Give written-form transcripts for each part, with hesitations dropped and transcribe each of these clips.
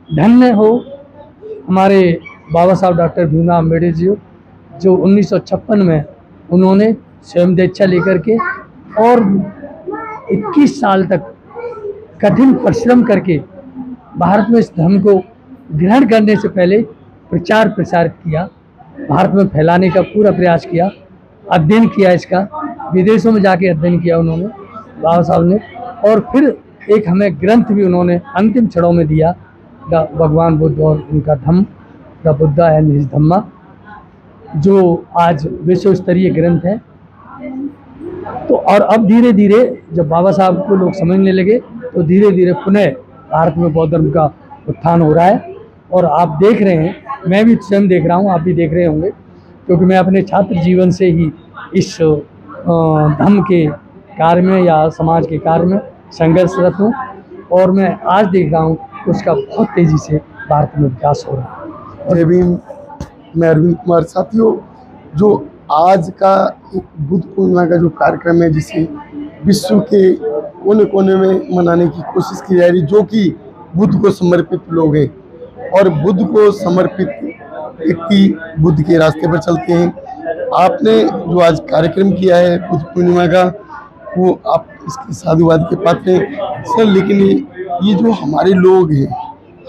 धन्य हो हमारे बाबा साहब डॉक्टर भीमराव अम्बेडकर जी, जो 1956 में उन्होंने स्वयं दीक्षा लेकर के और 21 साल तक कठिन परिश्रम करके भारत में इस धर्म को ग्रहण करने से पहले प्रचार प्रसार किया, भारत में फैलाने का पूरा प्रयास किया, अध्ययन किया, इसका विदेशों में जाके अध्ययन किया उन्होंने बाबा साहब ने। और फिर एक हमें ग्रंथ भी उन्होंने अंतिम क्षणों में दिया, भगवान बुद्ध और उनका धम्म, द बुद्धा एंड हिज धम्मा, जो आज विश्व स्तरीय ग्रंथ है। तो और अब धीरे धीरे जब बाबा साहब को लोग समझने लगे तो धीरे धीरे पुनः भारत में बौद्ध धर्म का उत्थान हो रहा है। और आप देख रहे हैं, मैं भी स्वयं देख रहा हूँ, आप भी देख रहे होंगे, क्योंकि मैं अपने छात्र जीवन से ही इस धर्म के कार्य में या समाज के कार्य में संघर्षरत हूँ। और मैं आज देख रहा हूँ कि उसका बहुत तेज़ी से भारत में विकास हो रहा है। जय भीम। मैं अरविंद कुमार। साथियों, जो आज का बुद्ध पूर्णिमा का जो कार्यक्रम है, जिसे विश्व के कोने कोने में मनाने की कोशिश की जा रही, जो कि बुद्ध को समर्पित लोग हैं और बुद्ध को समर्पित व्यक्ति बुद्ध के रास्ते पर चलते हैं। आपने जो आज कार्यक्रम किया है बुद्ध पूर्णिमा का, वो आप इसके साधुवाद के पात्र हैं सर। लेकिन ये जो हमारे लोग हैं,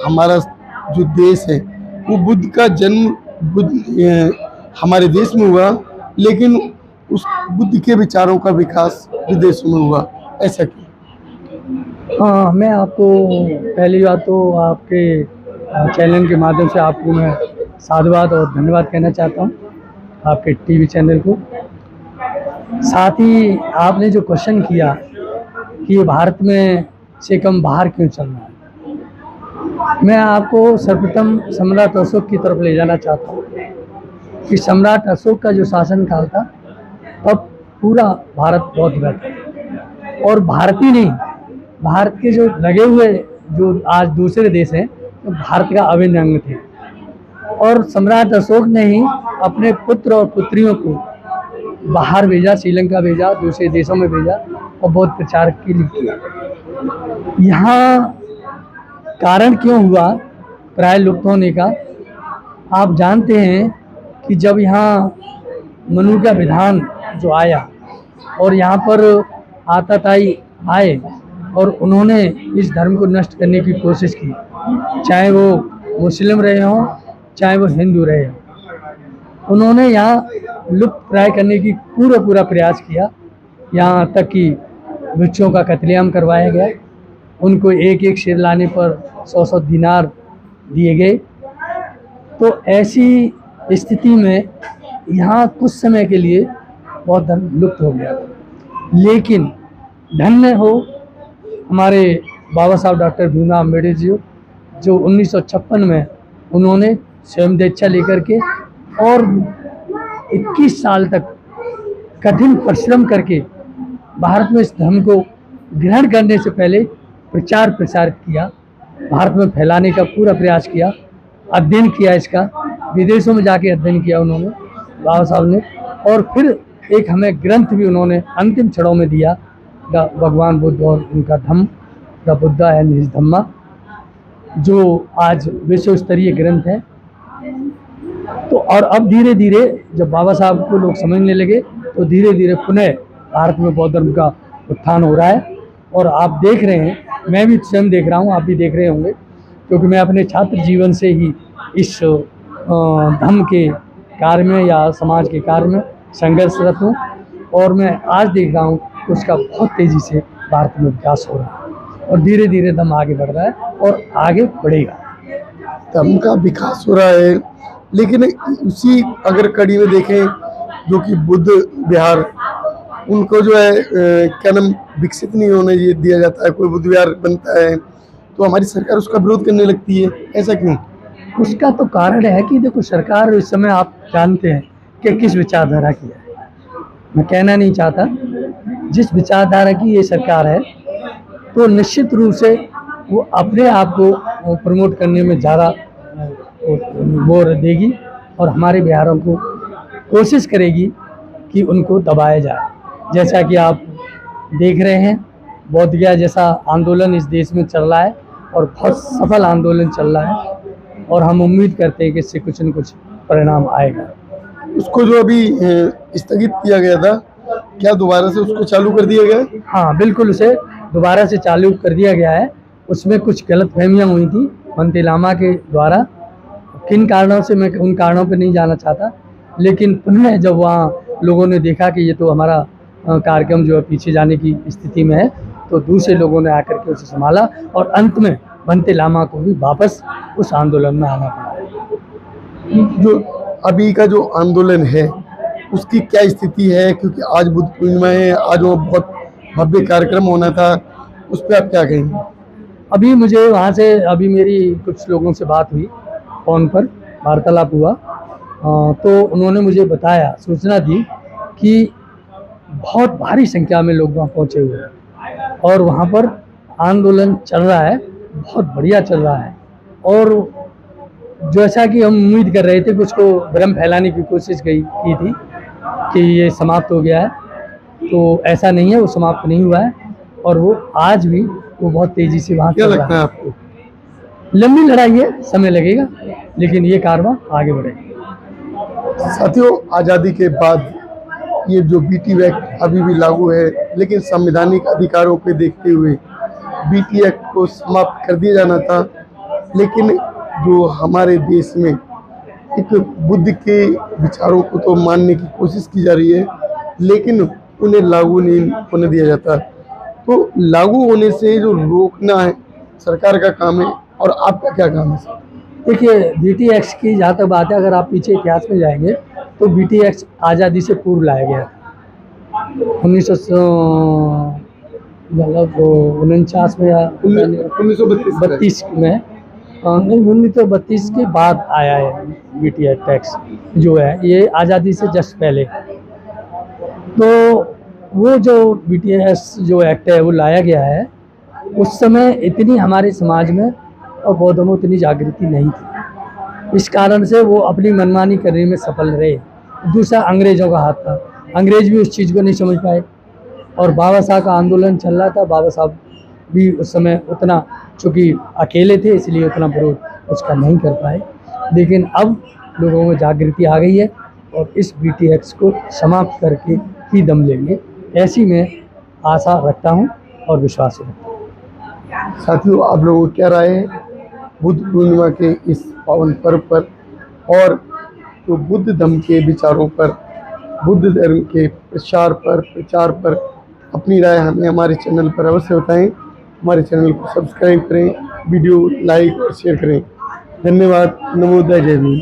हमारा जो देश है, वो बुद्ध का जन्म हमारे देश में हुआ, लेकिन उस बुद्ध के विचारों का विकास विदेशों में हुआ, ऐसा क्यों? हाँ, मैं आपको पहली बात तो आपके चैनल के माध्यम से आपको मैं साधुवाद और धन्यवाद कहना चाहता हूँ, आपके टीवी चैनल को। साथ ही आपने जो क्वेश्चन किया कि ये भारत में से कम बाहर क्यों चल रहा है, मैं आपको सर्वप्रथम सम्राट अशोक की तरफ ले जाना चाहता हूँ कि सम्राट अशोक का जो शासनकाल था तब पूरा भारत बौद्ध में था। और भारत ही नहीं, भारत के जो लगे हुए जो आज दूसरे देश हैं तो भारत का अभिन्न अंग थे। और सम्राट अशोक ने ही अपने पुत्र और पुत्रियों को बाहर भेजा, श्रीलंका भेजा, दूसरे देशों में भेजा और बौद्ध प्रचार के लिए किया। यहाँ कारण क्यों हुआ प्राय लुप्त होने का, आप जानते हैं कि जब यहाँ मनु का विधान जो आया और यहाँ पर आताताई आए और उन्होंने इस धर्म को नष्ट करने की कोशिश की, चाहे वो मुस्लिम रहे हों चाहे वो हिंदू रहे हों, उन्होंने यहाँ लुप्त प्राय करने की पूरा प्रयास किया। यहाँ तक कि बच्चों का कत्लेआम करवाया गया, उनको एक एक शेर लाने पर 100 दिनार दिए गए। तो ऐसी स्थिति में यहाँ कुछ समय के लिए बौद्ध धर्म लुप्त हो गया। लेकिन धन्य हो हमारे बाबा साहब डॉक्टर भीमराव अम्बेडकर जी, जो 1956 में उन्होंने स्वयं दीक्षा लेकर के और 21 साल तक कठिन परिश्रम करके भारत में इस धर्म को ग्रहण करने से पहले प्रचार प्रसार किया, भारत में फैलाने का पूरा प्रयास किया, अध्ययन किया, इसका विदेशों में जाके अध्ययन किया उन्होंने बाबा साहब ने। और फिर एक हमें ग्रंथ भी उन्होंने अंतिम क्षणों में दिया, भगवान बुद्ध और उनका धम्म, द बुद्धा एंड हिज धम्मा, जो आज विश्व स्तरीय ग्रंथ है। तो और अब धीरे धीरे जब बाबा साहब को लोग समझने लगे तो धीरे धीरे पुनः भारत में बौद्ध धर्म का उत्थान हो रहा है। और आप देख रहे हैं, मैं भी स्वयं देख रहा हूँ, आप भी देख रहे होंगे, क्योंकि मैं अपने छात्र जीवन से ही इस धर्म के कार्य में या समाज के कार्य में संघर्षरत हूँ। और मैं आज देख रहा हूँ कि उसका बहुत तेज़ी से भारत में विकास हो रहा है और धीरे धीरे धर्म आगे बढ़ रहा है और आगे बढ़ेगा। धर्म का विकास हो रहा है, लेकिन उसी अगर कड़ी में देखें जो कि बुद्ध विहार, उनको जो है क्या नाम विकसित नहीं होने दिया जाता है। कोई बुद्ध विहार बनता है तो हमारी सरकार उसका विरोध करने लगती है, ऐसा क्यों? उसका तो कारण है कि देखो, सरकार इस समय आप जानते हैं कि किस विचारधारा की है। मैं कहना नहीं चाहता, जिस विचारधारा की ये सरकार है तो निश्चित रूप से वो अपने आप को प्रमोट करने में ज़्यादा वो देगी और हमारे बिहारों को कोशिश करेगी कि उनको दबाया जाए। जैसा कि आप देख रहे हैं, बौद्ध गया जैसा आंदोलन इस देश में चल रहा है और बहुत सफल आंदोलन चल रहा है और हम उम्मीद करते हैं कि इससे कुछ न कुछ परिणाम आएगा। उसको जो अभी स्थगित किया गया था, क्या दोबारा से उसको चालू कर दिया गया है? हाँ बिल्कुल, उसे दोबारा से चालू कर दिया गया है। उसमें कुछ गलतफहमियां हुई थी भंते लामा के द्वारा, किन कारणों से मैं उन कारणों पर नहीं जाना चाहता, लेकिन पुनः जब वहाँ लोगों ने देखा कि ये तो हमारा कार्यक्रम जो है पीछे जाने की स्थिति में है, तो दूसरे लोगों ने आकर के उसे संभाला और अंत में भंते लामा को भी वापस उस आंदोलन में आना पड़ा। जो अभी का जो आंदोलन है उसकी क्या स्थिति है, क्योंकि आज बुद्ध पूर्णिमा है, आज वो बहुत भव्य कार्यक्रम होना था, उस पर आप क्या कहेंगे? अभी मुझे वहाँ से अभी मेरी कुछ लोगों से बात हुई, फ़ोन पर वार्तालाप हुआ, तो उन्होंने मुझे बताया, सूचना दी कि बहुत भारी संख्या में लोग वहाँ पहुँचे हुए हैं और वहाँ पर आंदोलन चल रहा है, बहुत बढ़िया चल रहा है। और जैसा कि हम उम्मीद कर रहे थे कि उसको भ्रम फैलाने की कोशिश की थी कि ये समाप्त हो गया है, तो ऐसा नहीं है, वो समाप्त नहीं हुआ है और वो आज भी वो बहुत तेज़ी से वहाँ क्या चल लगता रहा है है। आपको? लंबी लड़ाई है, समय लगेगा, लेकिन ये कारवां आगे बढ़ेगा। साथियों, आज़ादी के बाद ये जो बीटी एक्ट अभी भी लागू है, लेकिन संवैधानिक अधिकारों को देखते हुए बीटी एक्ट को समाप्त कर दिया जाना था। लेकिन जो हमारे देश में एक बुद्ध के विचारों को तो मानने की कोशिश की जा रही है, लेकिन उन्हें लागू नहीं होने दिया जाता। तो लागू होने से जो रोकना है सरकार का काम है, और आपका क्या काम है सर? देखिए, बीटी एक्ट की जहाँ तक बात है, अगर आप पीछे इतिहास में जाएंगे तो बीटी एक्ट आज़ादी से पूर्व लाया गया था, 1949 में या 1932 में, नहीं 1932 के बाद आया है बीटी एक्ट टैक्स जो है, ये आज़ादी से जस्ट पहले। तो वो जो बीटीएस जो एक्ट है वो लाया गया है, उस समय इतनी हमारे समाज में और बौद्धों में उतनी जागृति नहीं थी, इस कारण से वो अपनी मनमानी करने में सफल रहे। दूसरा, अंग्रेज़ों का हाथ था, अंग्रेज़ भी उस चीज़ को नहीं समझ पाए और बाबा साहब का आंदोलन चल रहा था। बाबा साहब भी उस समय उतना, चूँकि अकेले थे इसलिए उतना विरोध उसका नहीं कर पाए, लेकिन अब लोगों में जागृति आ गई है और इस बीटी एक्ट को समाप्त करके ही दम लेंगे, ऐसी मैं आशा रखता हूँ और विश्वास रखता हूँ। साथियों, आप लोगों को क्या राय है बुद्ध पूर्णिमा के इस पावन पर्व पर, और तो बुद्ध धर्म के विचारों पर, बुद्ध धर्म के प्रचार पर अपनी राय हमें हमारे चैनल पर अवश्य बताएं। हमारे चैनल को सब्सक्राइब करें, वीडियो लाइक और शेयर करें। धन्यवाद। नमो बुद्धाय। जय भीम।